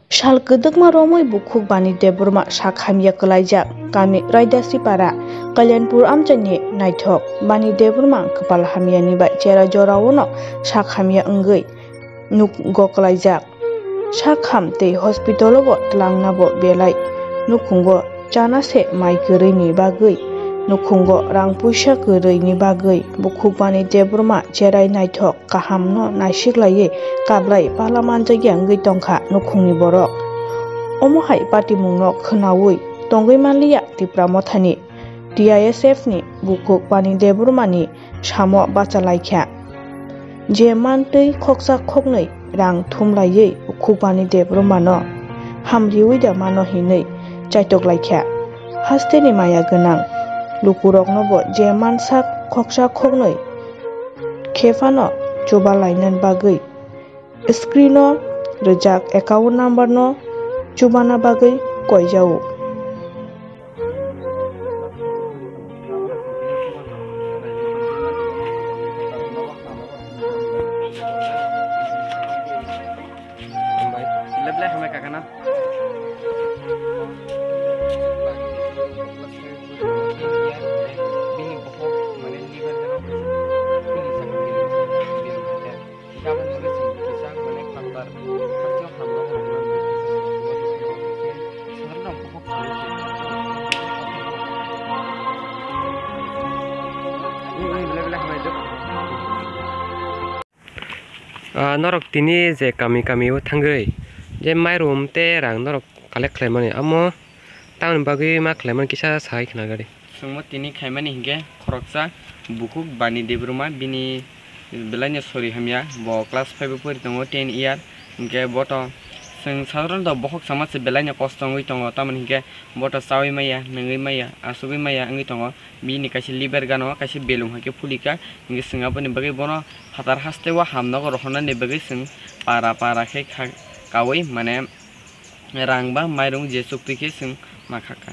Shal kedekma romoi bukhuk bani deburma sakhamya kelaijak kami Raidasipara Kalyanpur amchani naithok bani deburma kepal hamyani ba chera jorawono sakhamya enggai nukgo kelaijak sakham tei hospitalogo tlangnabo belai nukhungo chanase mai koreini bagui nukhungo rang puisa koreini bagui bukhuk bani deburma cherai naithok kahamno naisiklaiye kablai palamanjagi enggai tongkha nukhungni borok omo hai patimungno khnaui tongoi manliya tipramothani TISF ni bukhuk bani deburmani samo bachalaikha je mantui khoksa khoknei rang thumlaiye bukhuk bani deburmano hamriuida mano hinei chaitoklaikha hasteni maya gwnang lukuroknobo je mansak khoksa khoknei khefano chubalainan bagui screeno rejak account number no chubana bagui koijao norok tini je kami o thangai je mairum te rang norok collect khlaimani amo town bagui ma khlaimani kisa sai khna gari sungmo tini khaimani hinge khoroksa bukhuk bani debruma bini belanya sori hamya bo class 5 pori tongo 10 year hinge boto sing sadron do bokhok samaj belanya kostongoi tongo taman hinge boto sawi maya ngai maya asubi maya ngai tongo bini kaisi liver gano kaisi belum hake fulika hinge singaponi bagai bono hatar haste wa hamnago rohona ne bagai sing para khe kawai mane rangba mairung je sukti ke sing makhaka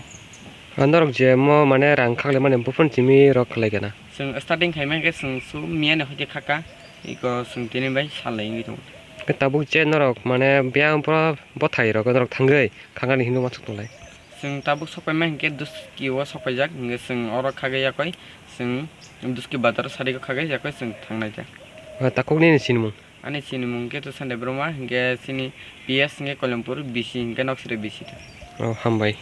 norok je mo mane rang khagle mane bufon timi rok khlaigana sing starting khaimang ke sing su miane hoje khaka iko sing tini bai salai ngi tong tabuk je norok mane biang pro bothai rok norok thangai khangani hindu matsuk tolai sing tabuk sopai mang ke dus ki wa sopai jak nge sing oro khage yakoi sing dus ki batar sari ko khage yakoi sing thangnai jak takokni ni sinmung ani sinmung ke to sande broma nge sini PS nge Kalyanpur BC nge noksire BC hambai